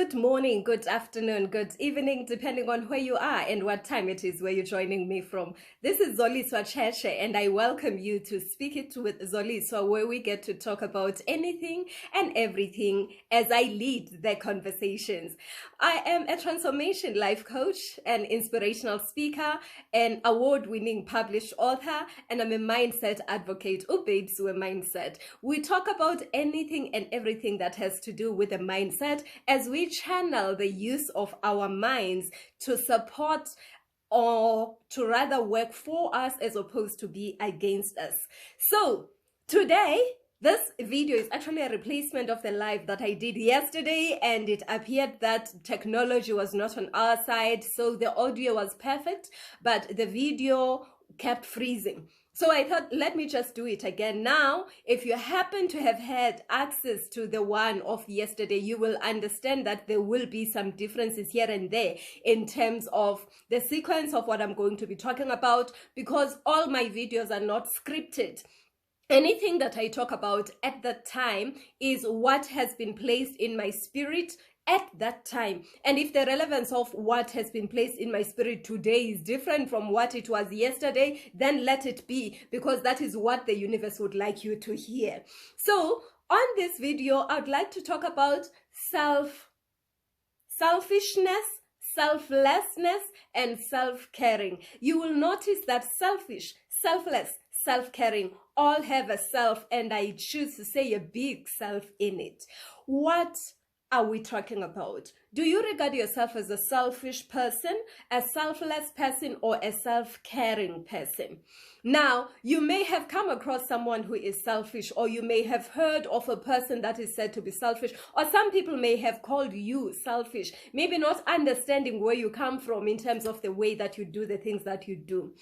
Good morning, good afternoon, good evening, depending on where you are and what time it is where you're joining me from. This is Zoliswa Cheche, and I welcome you to Speak It with Zoliswa, where we get to talk about anything and everything as I lead the conversations. I am a transformation life coach, an inspirational speaker, an award-winning published author, and I'm a mindset advocate. Oh, babes, we're mindset. We talk about anything and everything that has to do with the mindset as we channel the use of our minds to support or to rather work for us as opposed to be against us. So today, this video is actually a replacement of the live that I did yesterday, and it appeared that technology was not on our side, so the audio was perfect, but the video kept freezing. So I thought, let me just do it again. Now, if you happen to have had access to the one of yesterday, you will understand that there will be some differences here and there in terms of the sequence of what I'm going to be talking about, because all my videos are not scripted. Anything that I talk about at that time is what has been placed in my spirit at that time. And if the relevance of what has been placed in my spirit today is different from what it was yesterday, then let it be, because that is what the universe would like you to hear. So on this video, I'd like to talk about selfishness, selflessness, and self-caring. You will notice that selfish, selfless, self-caring all have a self, and I choose to say a big self in it. What are we talking about? Do you regard yourself as a selfish person, a selfless person, or a self-caring person? Now, you may have come across someone who is selfish, or you may have heard of a person that is said to be selfish, or some people may have called you selfish, maybe not understanding where you come from in terms of the way that you do the things that you do.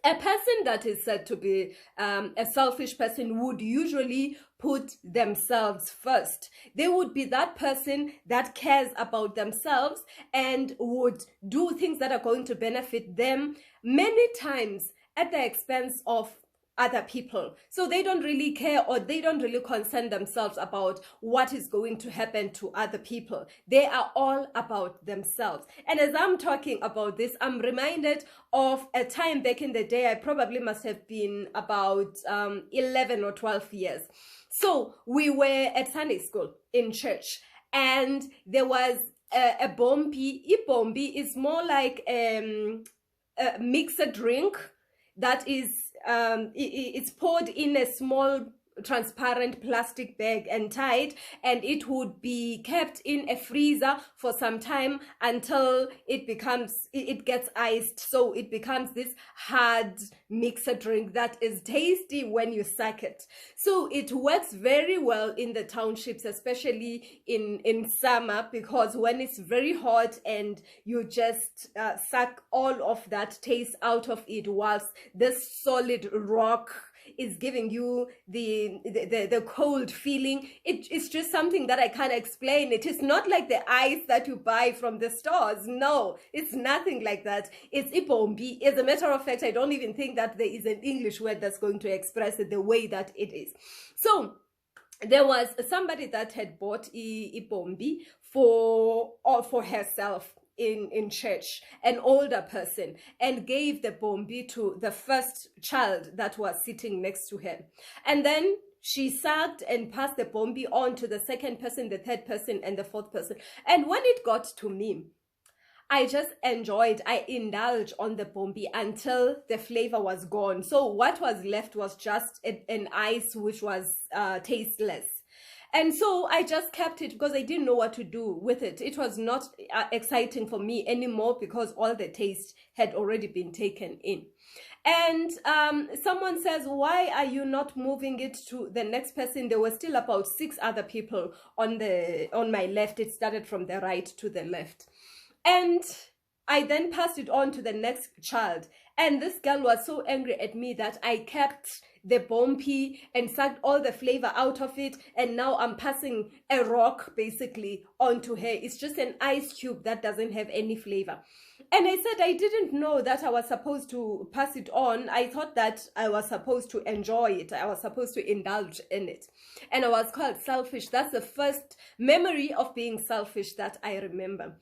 A person that is said to be a selfish person would usually put themselves first. They would be that person that cares about themselves and would do things that are going to benefit them many times at the expense of other people. So they don't really care, or they don't really concern themselves about what is going to happen to other people. They are all about themselves. And as I'm talking about this, I'm reminded of a time back in the day. I probably must have been about 11 or 12 years. So we were at Sunday school in church, and there was a bombi. Bombi is more like a mixed drink that is it's poured in a small transparent plastic bag and tied, and it would be kept in a freezer for some time until it gets iced, so it becomes this hard mixer drink that is tasty when you suck it. So it works very well in the townships, especially in summer, because when it's very hot and you just suck all of that taste out of it, whilst this solid rock is giving you the cold feeling. It's just something that I can't explain. It is not like the ice that you buy from the stores. No, it's nothing like that. It's ibombi. As a matter of fact, I don't even think that there is an English word that's going to express it the way that it is. So there was somebody that had bought ibombi for herself in church, an older person, and gave the bombi to the first child that was sitting next to her. And then she sucked and passed the bombi on to the second person, the third person, and the fourth person. And when it got to me, I just I indulged on the bombi until the flavor was gone. So what was left was just an ice which was tasteless. And so I just kept it because I didn't know what to do with it. It was not exciting for me anymore because all the taste had already been taken in. And someone says, why are you not moving it to the next person? There were still about 6 other people on my left. It started from the right to the left. And I then passed it on to the next child. And this girl was so angry at me that I kept the bompy and sucked all the flavor out of it. And now I'm passing a rock basically onto her. It's just an ice cube that doesn't have any flavor. And I said I didn't know that I was supposed to pass it on. I thought that I was supposed to enjoy it. I was supposed to indulge in it. And I was called selfish. That's the first memory of being selfish that I remember.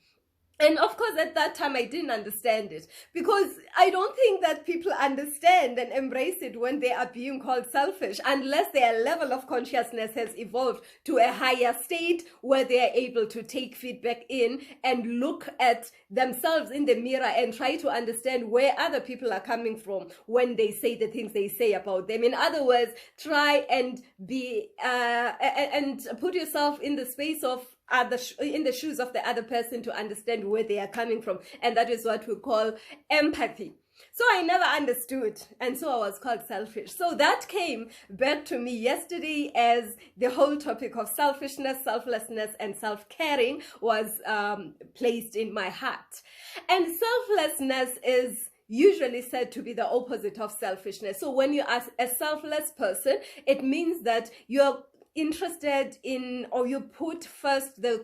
And of course, at that time, I didn't understand it, because I don't think that people understand and embrace it when they are being called selfish, unless their level of consciousness has evolved to a higher state where they are able to take feedback in and look at themselves in the mirror and try to understand where other people are coming from when they say the things they say about them. In other words, try and be and put yourself in the space of in the shoes of the other person to understand where they are coming from. And that is what we call empathy. So I never understood, and so I was called selfish. So that came back to me yesterday as the whole topic of selfishness, selflessness, and self-caring was placed in my heart. And selflessness is usually said to be the opposite of selfishness. So when you are a selfless person, it means that you're interested in, or you put first the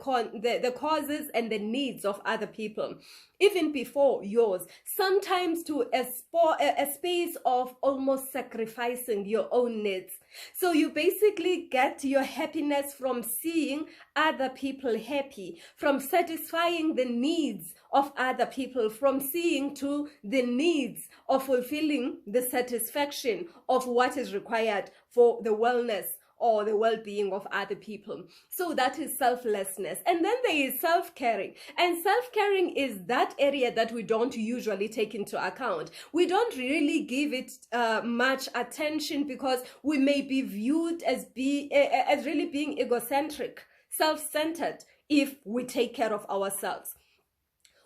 causes and the needs of other people, even before yours, sometimes to a space of almost sacrificing your own needs. So you basically get your happiness from seeing other people happy, from satisfying the needs of other people, from seeing to the needs of fulfilling the satisfaction of what is required for the wellness or the well-being of other people. So that is selflessness. And then there is self-caring. And self-caring is that area that we don't usually take into account. We don't really give it much attention because we may be viewed as really being egocentric, self-centered if we take care of ourselves.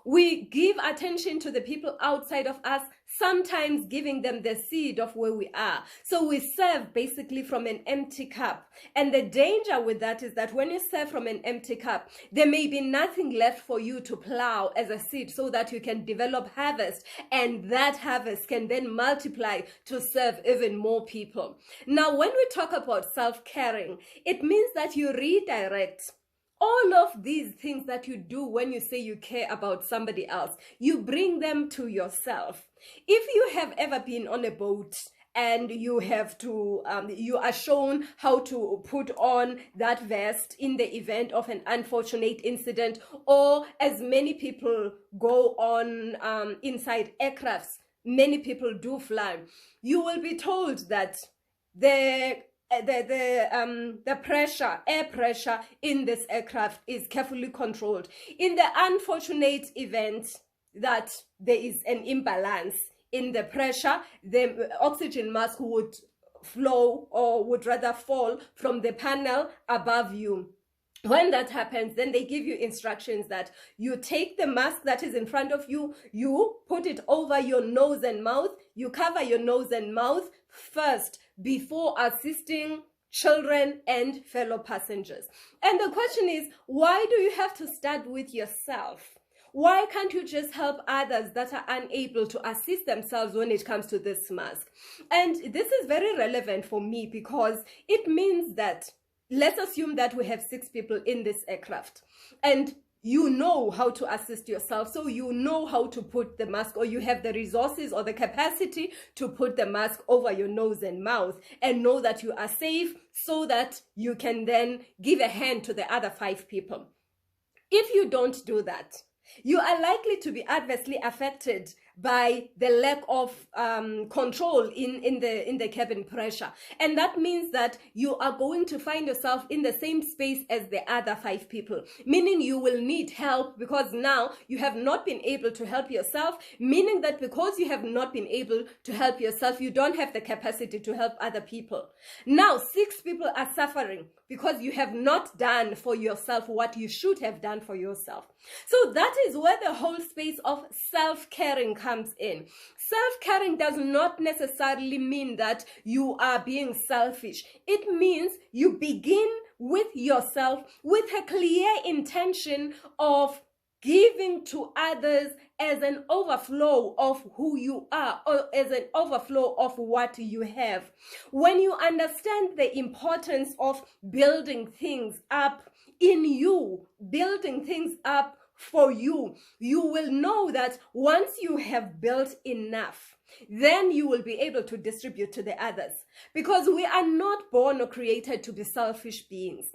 We give attention to the people outside of us, sometimes giving them the seed of where we are. So we serve basically from an empty cup. And the danger with that is that when you serve from an empty cup, there may be nothing left for you to plow as a seed so that you can develop harvest. And that harvest can then multiply to serve even more people. Now, when we talk about self-caring, it means that you redirect all of these things that you do when you say you care about somebody else, you bring them to yourself. If you have ever been on a boat and you have to, you are shown how to put on that vest in the event of an unfortunate incident, or as many people go on inside aircrafts, many people do fly, you will be told that the pressure, air pressure in this aircraft is carefully controlled. In the unfortunate event that there is an imbalance in the pressure, the oxygen mask would flow, or would rather fall from the panel above you. When that happens, then they give you instructions that you take the mask that is in front of you, you put it over your nose and mouth, you cover your nose and mouth first before assisting children and fellow passengers. And the question is, why do you have to start with yourself? Why can't you just help others that are unable to assist themselves when it comes to this mask? And this is very relevant for me because it means that, let's assume that we have 6 people in this aircraft and you know how to assist yourself. So you know how to put the mask, or you have the resources or the capacity to put the mask over your nose and mouth and know that you are safe so that you can then give a hand to the other 5 people. If you don't do that, you are likely to be adversely affected by the lack of control in the cabin pressure. And that means that you are going to find yourself in the same space as the other 5 people, meaning you will need help because now you have not been able to help yourself, meaning that because you have not been able to help yourself, you don't have the capacity to help other people. Now 6 people are suffering because you have not done for yourself what you should have done for yourself. So that is where the whole space of self-caring comes in. Self-caring does not necessarily mean that you are being selfish. It means you begin with yourself with a clear intention of giving to others as an overflow of who you are, or as an overflow of what you have. When you understand the importance of building things up in you, building things up for you, you will know that once you have built enough, then you will be able to distribute to the others, because we are not born or created to be selfish beings.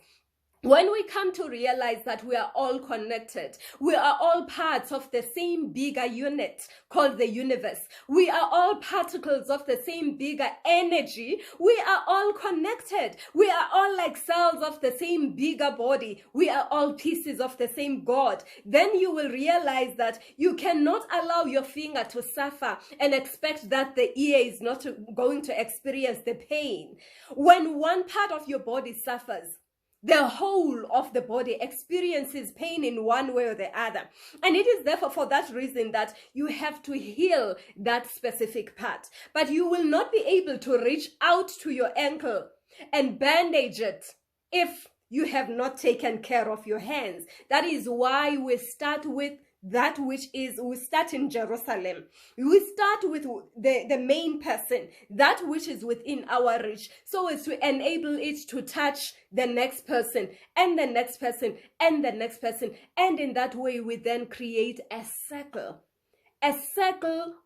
When we come to realize that we are all connected, we are all parts of the same bigger unit called the universe. We are all particles of the same bigger energy. We are all connected. We are all like cells of the same bigger body. We are all pieces of the same God. Then you will realize that you cannot allow your finger to suffer and expect that the ear is not going to experience the pain. When one part of your body suffers, the whole of the body experiences pain in one way or the other. And it is therefore for that reason that you have to heal that specific part. But you will not be able to reach out to your ankle and bandage it if you have not taken care of your hands. That is why we start with that which is, we start in Jerusalem. We start with the main person, that which is within our reach, so as to enable it to touch the next person and the next person and the next person. And in that way, we then create a circle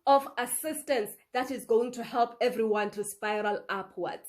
of assistance that is going to help everyone to spiral upwards.